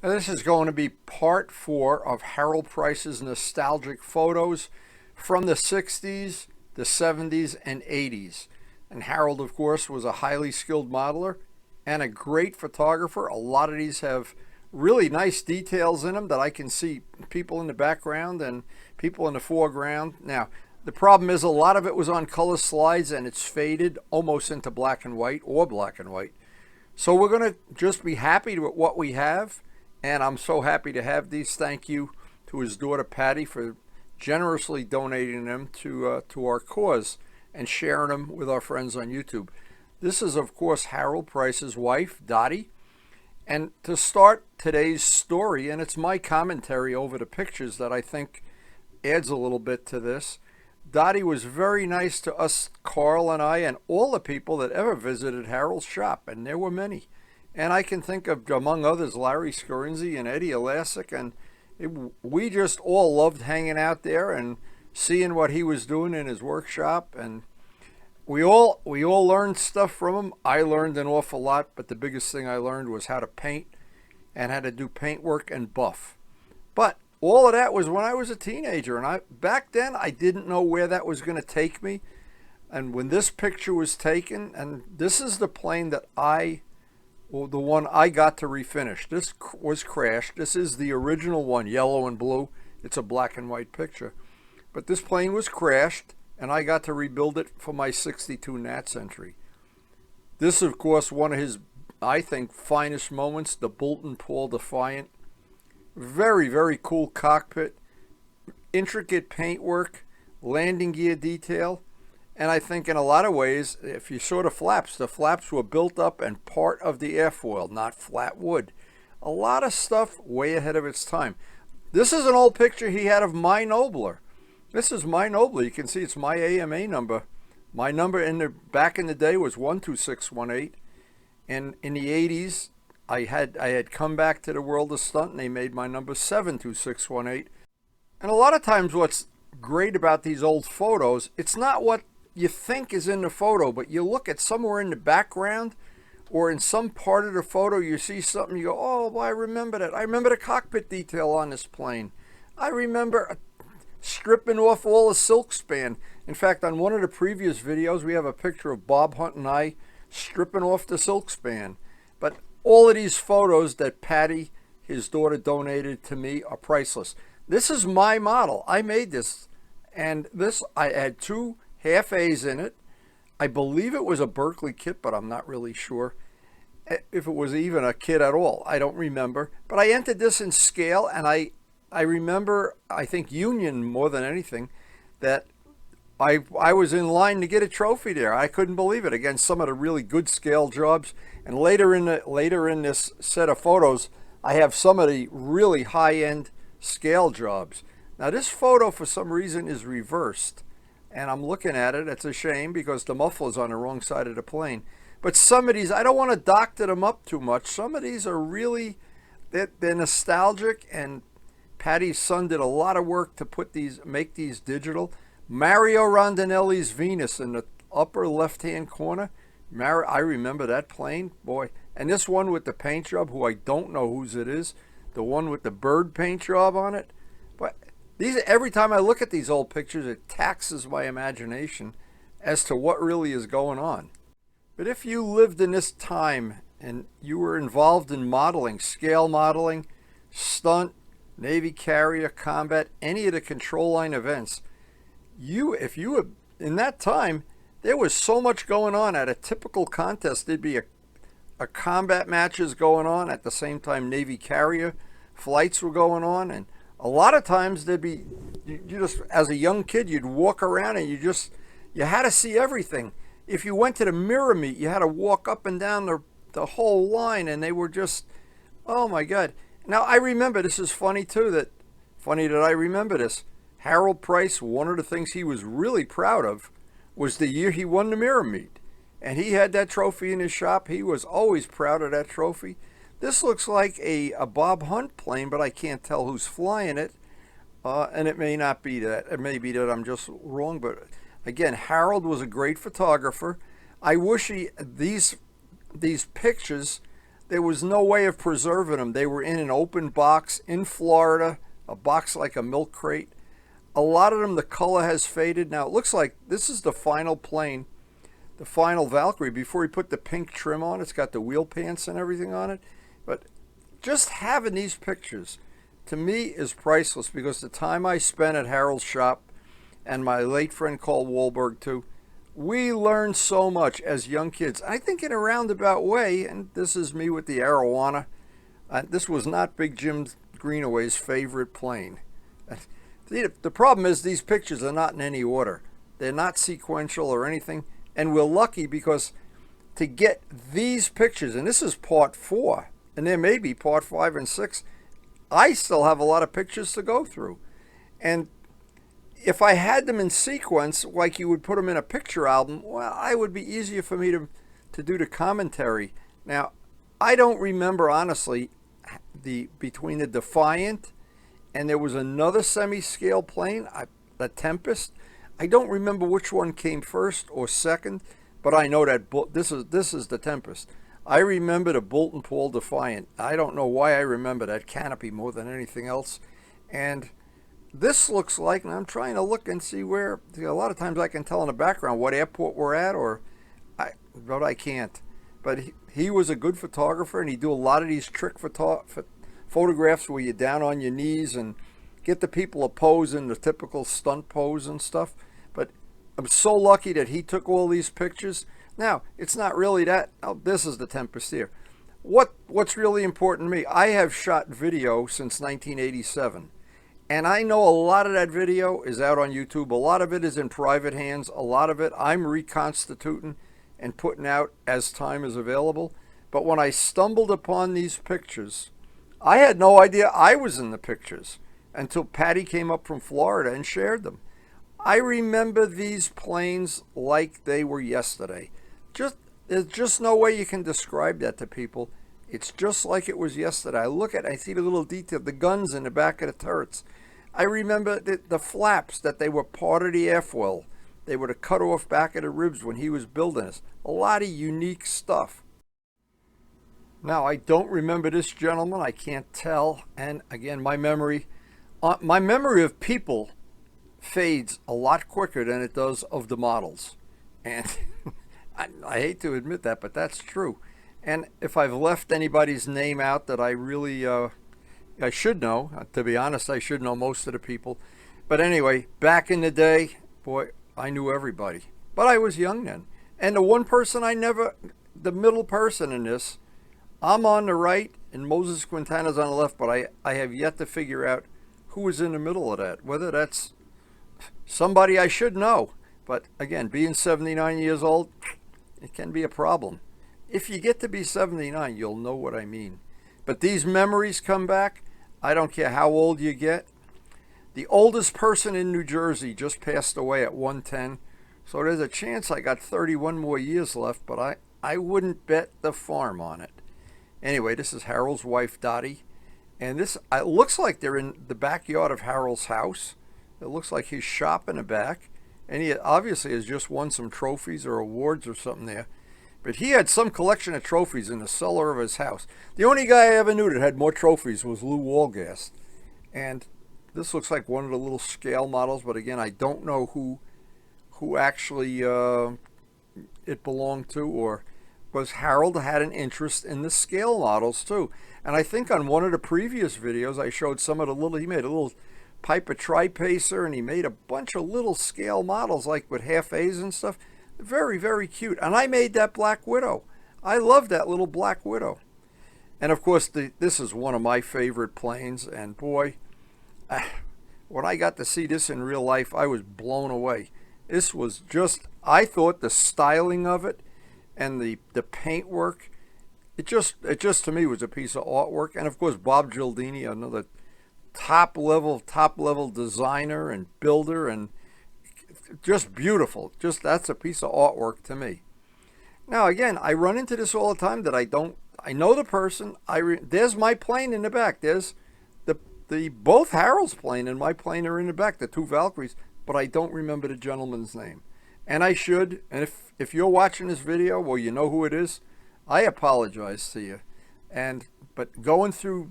Now, this is going to be part 4 of Harold Price's nostalgic photos from the 60s, the 70s, and 80s. And Harold, of course, was a highly skilled modeler and a great photographer. A lot of these have really nice details in them that I can see people in the background and people in the foreground. Now, the problem is a lot of it was on color slides and it's faded almost into black and white or black and white. So we're going to just be happy with what we have. And I'm so happy to have these. Thank you to his daughter Patty for generously donating them to our cause and sharing them with our friends on YouTube. This is, of course, Harold Price's wife, Dottie. And to start today's story, and it's my commentary over the pictures that I think adds a little bit to this, Dottie was very nice to us, Carl and I, and all the people that ever visited Harold's shop, and there were many. And I can think of, among others, Larry Scorinzi and Eddie Elastic, and we just all loved hanging out there and seeing what he was doing in his workshop. And we all learned stuff from him. I learned an awful lot, but the biggest thing I learned was how to paint and how to do paint work and buff. But all of that was when I was a teenager, and back then I didn't know where that was going to take me. And when this picture was taken, and this is the plane that the one I got to refinish. This was crashed. This is the original one, yellow and blue. It's a black and white picture. But this plane was crashed, and I got to rebuild it for my 62 Nat Century. This, of course, one of his, I think, finest moments, the Boulton Paul Defiant. Very, very cool cockpit. Intricate paintwork, landing gear detail. And I think in a lot of ways, if you saw the flaps were built up and part of the airfoil, not flat wood. A lot of stuff way ahead of its time. This is an old picture he had of my Nobler. This is my Nobler. You can see it's my AMA number. My number back in the day was 12618. And in the 80s, I had come back to the world of stunt and they made my number 72618. And a lot of times what's great about these old photos, it's not what you think is in the photo, but you look at somewhere in the background or in some part of the photo, you see something, you go, oh, well, I remember that. I remember the cockpit detail on this plane. I remember stripping off all the silk span. In fact, on one of the previous videos, we have a picture of Bob Hunt and I stripping off the silk span. But all of these photos that Patty, his daughter, donated to me are priceless. This is my model. I made this, and this, I had 2 half A's in it. I believe it was a Berkeley kit, but I'm not really sure if it was even a kit at all. I don't remember. But I entered this in scale, and I remember, I think Union more than anything, that I was in line to get a trophy there. I couldn't believe it against some of the really good scale jobs. And later in this set of photos, I have some of the really high-end scale jobs. Now this photo for some reason is reversed. And I'm looking at it. It's a shame because the muffler's on the wrong side of the plane. But some of these, I don't want to doctor them up too much. Some of these are really, they're nostalgic, and Patty's son did a lot of work to make these digital. Mario Rondinelli's Venus in the upper left-hand corner. I remember that plane, boy. And this one with the paint job, who I don't know whose it is, the one with the bird paint job on it. But every time I look at these old pictures, it taxes my imagination as to what really is going on. But if you lived in this time and you were involved in modeling, scale modeling, stunt, Navy carrier, combat, any of the control line events, if you were in that time, there was so much going on. At a typical contest, there'd be a combat matches going on at the same time Navy carrier flights were going on, and a lot of times there'd be, you just, as a young kid, you'd walk around and you had to see everything. If you went to the mirror meet, you had to walk up and down the whole line, and they were just, oh my God. Now I remember, this is funny that I remember this. Harold Price, one of the things he was really proud of was the year he won the mirror meet. And he had that trophy in his shop. He was always proud of that trophy. This looks like a Bob Hunt plane, but I can't tell who's flying it. And it may not be that. It may be that I'm just wrong. But again, Harold was a great photographer. I wish these pictures, there was no way of preserving them. They were in an open box in Florida, a box like a milk crate. A lot of them, the color has faded. Now it looks like this is the final plane, the final Valkyrie, before he put the pink trim on. It's got the wheel pants and everything on it. But just having these pictures, to me, is priceless, because the time I spent at Harold's shop, and my late friend Carl Wahlberg too, we learned so much as young kids. I think in a roundabout way, and this is me with the Arowana, this was not Big Jim Greenaway's favorite plane. The problem is these pictures are not in any order. They're not sequential or anything. And we're lucky, because to get these pictures, and this is part 4, and there may be part 5 and 6, I still have a lot of pictures to go through. And if I had them in sequence, like you would put them in a picture album, well, it would be easier for me to do the commentary. Now, I don't remember, honestly, between the Defiant and there was another semi-scale plane, the Tempest. I don't remember which one came first or second, but I know that this is the Tempest. I remember the Boulton Paul Defiant. I don't know why I remember that canopy more than anything else. And this looks like, and I'm trying to look and see where, a lot of times I can tell in the background what airport we're at, but I can't. But he was a good photographer, and he'd do a lot of these trick photographs where you're down on your knees and get the people a pose in the typical stunt pose and stuff. But I'm so lucky that he took all these pictures. Now, it's not really that. Oh, this is the Tempest here. What's really important to me, I have shot video since 1987. And I know a lot of that video is out on YouTube. A lot of it is in private hands. A lot of it I'm reconstituting and putting out as time is available. But when I stumbled upon these pictures, I had no idea I was in the pictures until Patty came up from Florida and shared them. I remember these planes like they were yesterday. There's just no way you can describe that to people. It's just like it was yesterday. I look at it, I see the little detail, the guns in the back of the turrets. I remember the flaps, that they were part of the airfoil. They were the cut off back of the ribs when he was building this. A lot of unique stuff. Now, I don't remember this gentleman. I can't tell. And again, my memory of people fades a lot quicker than it does of the models. And I hate to admit that, but that's true. And if I've left anybody's name out that I really, I should know, to be honest, I should know most of the people. But anyway, back in the day, boy, I knew everybody. But I was young then. And the one person the middle person in this, I'm on the right and Moses Quintana's on the left, but I have yet to figure out who was in the middle of that, whether that's somebody I should know. But again, being 79 years old, it can be a problem. If you get to be 79, you'll know what I mean. But these memories come back. I don't care how old you get. The oldest person in New Jersey just passed away at 110. So there's a chance I got 31 more years left, but I wouldn't bet the farm on it. Anyway, this is Harold's wife, Dottie. And this, it looks like they're in the backyard of Harold's house. It looks like his shop in the back. And he obviously has just won some trophies or awards or something there. But he had some collection of trophies in the cellar of his house. The only guy I ever knew that had more trophies was Lou Walgast. And this looks like one of the little scale models, but again, I don't know who actually it belonged to, or was Harold had an interest in the scale models too. And I think on one of the previous videos I showed some of he made a little Piper Tri-Pacer, and he made a bunch of little scale models like with half A's and stuff. Very, very cute. And I made that Black Widow. I love that little Black Widow. And of course, this is one of my favorite planes. And boy, when I got to see this in real life, I was blown away. This was just, I thought the styling of it and the paintwork, it just to me was a piece of artwork. And of course, Bob Gialdini, another top level designer and builder, and just beautiful. Just, that's a piece of artwork to me. Now again, I run into this all the time that I know the person. There's my plane in the back. There's both Harold's plane and my plane are in the back, the two Valkyries, but I don't remember the gentleman's name. And I should. And if you're watching this video, well, you know who it is. I apologize to you. But going through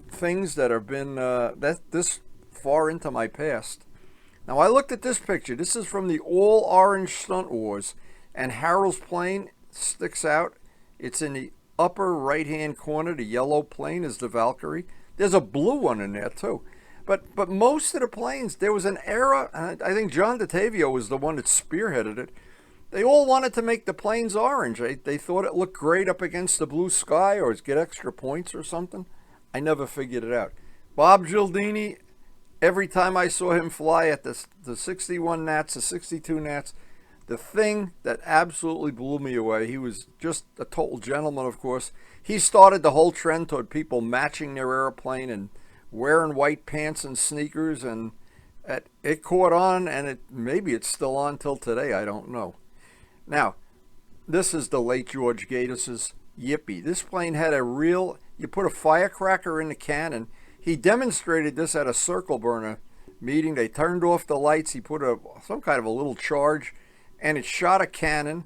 things that have been this far into my past. Now I looked at this picture. This is from the All Orange Stunt Wars, and Harold's plane sticks out. It's in the upper right-hand corner. The yellow plane is the Valkyrie. There's a blue one in there too. But most of the planes, there was an era, and I think John DeTavio was the one that spearheaded it. They all wanted to make the planes orange. They thought it looked great up against the blue sky, or get extra points or something. I never figured it out. Bob Gildini, every time I saw him fly at the 61 Nats, the 62 Nats, the thing that absolutely blew me away, he was just a total gentleman, of course. He started the whole trend toward people matching their airplane and wearing white pants and sneakers, and it caught on, and maybe it's still on till today, I don't know. Now, this is the late George Gatis's Yippee. This plane had you put a firecracker in the cannon. He demonstrated this at a circle burner meeting. They turned off the lights. He put some kind of a little charge, and it shot a cannon,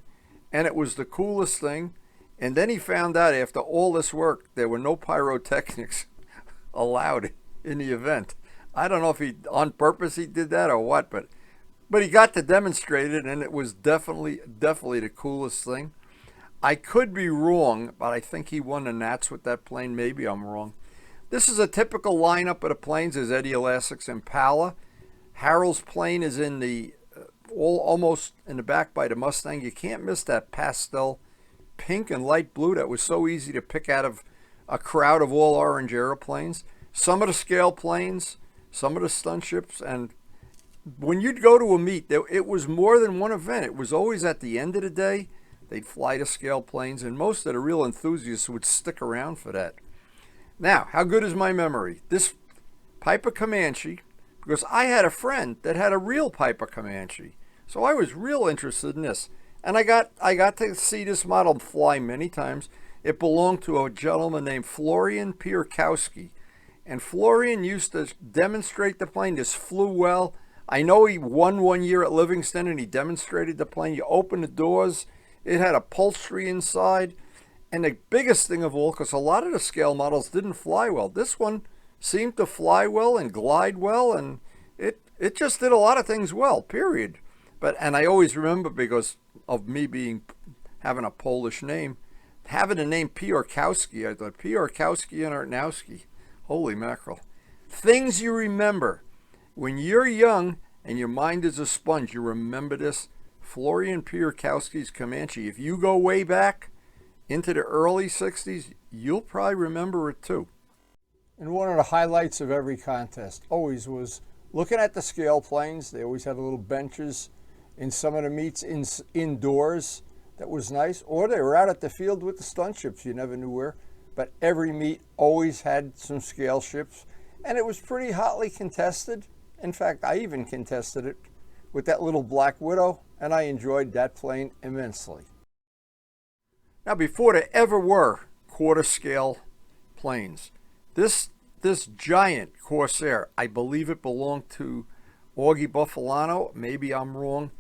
and it was the coolest thing. And then he found out after all this work, there were no pyrotechnics allowed in the event. I don't know if he on purpose he did that or what, but he got to demonstrate it, and it was definitely the coolest thing. I could be wrong, but I think he won the Nats with that plane. Maybe I'm wrong. This is a typical lineup of the planes. There's Eddie Elastic's Impala. Harold's plane is in the almost in the back by the Mustang. You can't miss that pastel pink and light blue that was so easy to pick out of a crowd of all orange airplanes. Some of the scale planes, some of the stunt ships, and when you'd go to a meet, it was more than one event. It was always at the end of the day. They'd fly to scale planes, and most of the real enthusiasts would stick around for that. Now, how good is my memory? This Piper Comanche, because I had a friend that had a real Piper Comanche, so I was real interested in this. And I got to see this model fly many times. It belonged to a gentleman named Florian Pierkowski. And Florian used to demonstrate the plane. This flew well. I know he won one year at Livingston, and he demonstrated the plane. You open the doors. It had upholstery inside. And the biggest thing of all, because a lot of the scale models didn't fly well, this one seemed to fly well and glide well, and it just did a lot of things well, period. And I always remember, because of me having a Polish name, having the name Pierkowski, I thought Pierkowski and Arnowski. Holy mackerel. Things you remember. When you're young and your mind is a sponge, you remember this. Florian Pierkowski's Comanche. If you go way back into the early 60s, you'll probably remember it too. And one of the highlights of every contest always was looking at the scale planes. They always had little benches in some of the meets indoors. That was nice. Or they were out at the field with the stunt ships. You never knew where. But every meet always had some scale ships. And it was pretty hotly contested. In fact, I even contested it with that little Black Widow, and I enjoyed that plane immensely. Now, before there ever were quarter scale planes, this giant Corsair, I believe it belonged to Augie Buffalano. Maybe I'm wrong.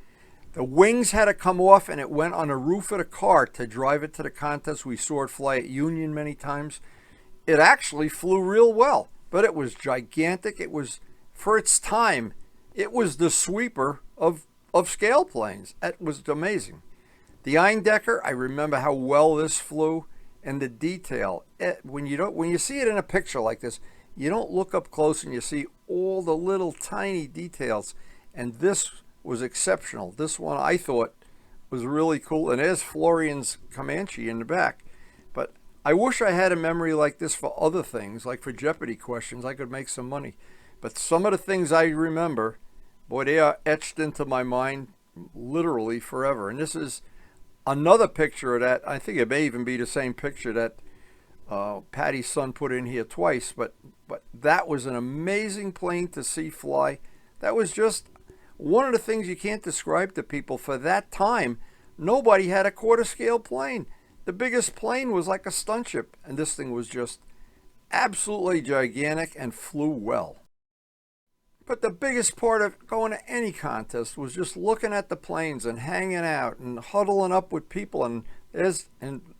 The wings had to come off, and it went on the roof of the car to drive it to the contest. We saw it fly at Union many times. It actually flew real well, but it was gigantic. It was, for its time, it was the sweeper of scale planes. It was amazing. The Eindecker, I remember how well this flew, and the detail. When you see it in a picture like this, you don't look up close and you see all the little tiny details, and this was exceptional. This one I thought was really cool, and there's Florian's Comanche in the back. But I wish I had a memory like this for other things, like for Jeopardy questions. I could make some money. But some of the things I remember, boy, they are etched into my mind literally forever. And this is another picture of that. I think it may even be the same picture that Patty's son put in here twice. But that was an amazing plane to see fly. That was just one of the things you can't describe to people. For that time, nobody had a quarter scale plane. The biggest plane was like a stunt ship, and this thing was just absolutely gigantic and flew well. But the biggest part of going to any contest was just looking at the planes and hanging out and huddling up with people. And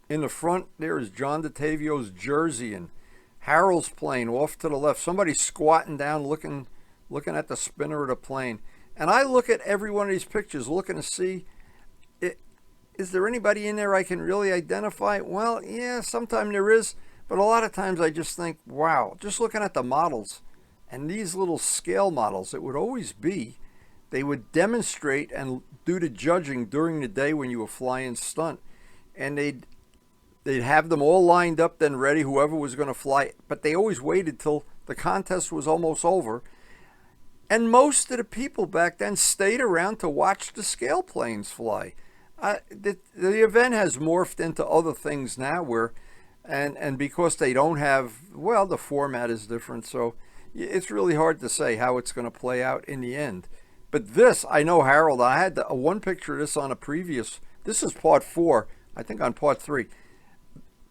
In the front, there is John DeTavio's Jersey, and Harold's plane off to the left. Somebody squatting down looking at the spinner of the plane. And I look at every one of these pictures looking to see, is there anybody in there I can really identify? Well, yeah, sometimes there is, but a lot of times I just think, wow, just looking at the models and these little scale models, it would always be, they would demonstrate and do the judging during the day when you were flying stunt, and they'd have them all lined up then ready, whoever was going to fly, but they always waited till the contest was almost over. And most of the people back then stayed around to watch the scale planes fly. The event has morphed into other things now where, and because they don't have, well, the format is different, so it's really hard to say how it's going to play out in the end. But this, I know Harold, I had one picture of this on a previous, this is part 4, I think on part 3.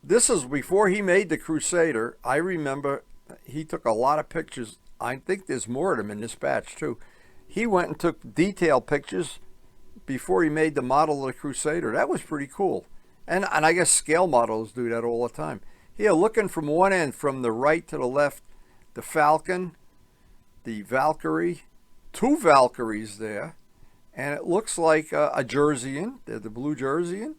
This is before he made the Crusader. I remember he took a lot of pictures. I think there's more of them in this batch too. He went and took detailed pictures before he made the model of the Crusader. That was pretty cool. And I guess scale models do that all the time. Here, looking from one end, from the right to the left, the Falcon, the Valkyrie, 2 Valkyries there, and it looks like a Jerseyan, the blue Jerseyan,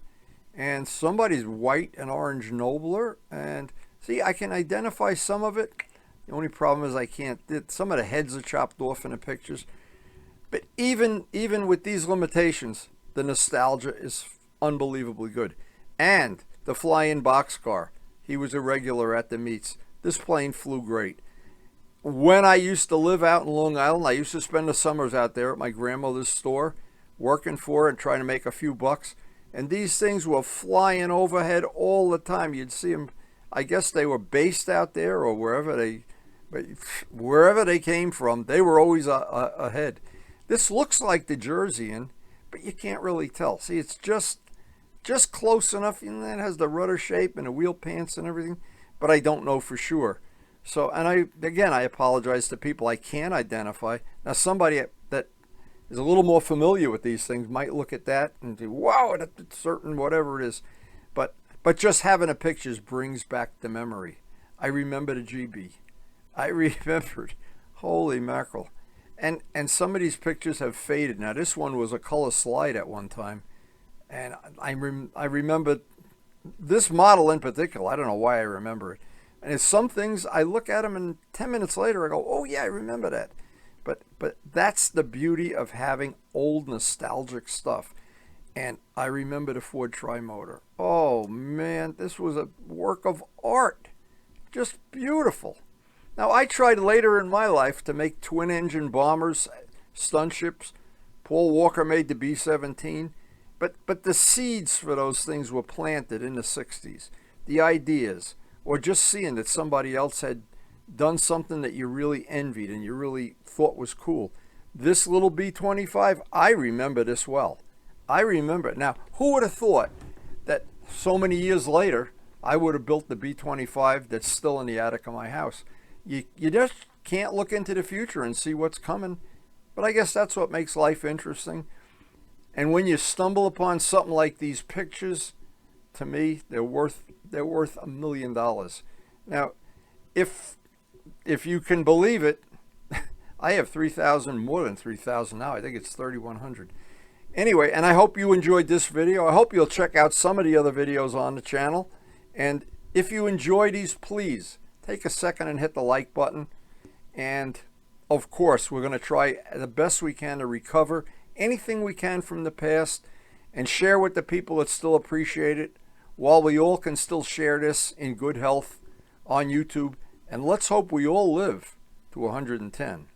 and somebody's white and orange Nobler. And see, I can identify some of it. The only problem is I can't, some of the heads are chopped off in the pictures. But even with these limitations, the nostalgia is unbelievably good. And the fly-in boxcar, he was a regular at the meets. This plane flew great. When I used to live out in Long Island, I used to spend the summers out there at my grandmother's store, working for her and trying to make a few bucks. And these things were flying overhead all the time. You'd see them, I guess they were based out there or wherever they came from, they were always ahead. This looks like the Jerseyan, but you can't really tell. See, it's just close enough, and it has the rudder shape and the wheel pants and everything, but I don't know for sure. So, and I apologize to people I can't identify. Now, somebody that is a little more familiar with these things might look at that and say, wow, that's certain, whatever it is. But just having the pictures brings back the memory. I remember the GB. I remembered, holy mackerel. And some of these pictures have faded. Now, this one was a color slide at one time. And I remember this model in particular. I don't know why I remember it. And it's some things, I look at them and 10 minutes later I go, oh yeah, I remember that. But that's the beauty of having old nostalgic stuff. And I remember the Ford Trimotor. Oh man, this was a work of art. Just beautiful. Now, I tried later in my life to make twin-engine bombers, stunt ships. Paul Walker made the B-17. But the seeds for those things were planted in the 60s. The ideas, or just seeing that somebody else had done something that you really envied and you really thought was cool. This little B-25, I remember this well. I remember it. Now, who would have thought that so many years later, I would have built the B-25 that's still in the attic of my house? You just can't look into the future and see what's coming. But I guess that's what makes life interesting. And when you stumble upon something like these pictures, to me, they're worth $1 million. Now, if you can believe it, I have 3,000, more than 3,000 now. I think it's 3,100. Anyway, and I hope you enjoyed this video. I hope you'll check out some of the other videos on the channel. And if you enjoy these, please take a second and hit the like button. And of course, we're going to try the best we can to recover anything we can from the past and share with the people that still appreciate it, while we all can still share this in good health on YouTube. And let's hope we all live to 110.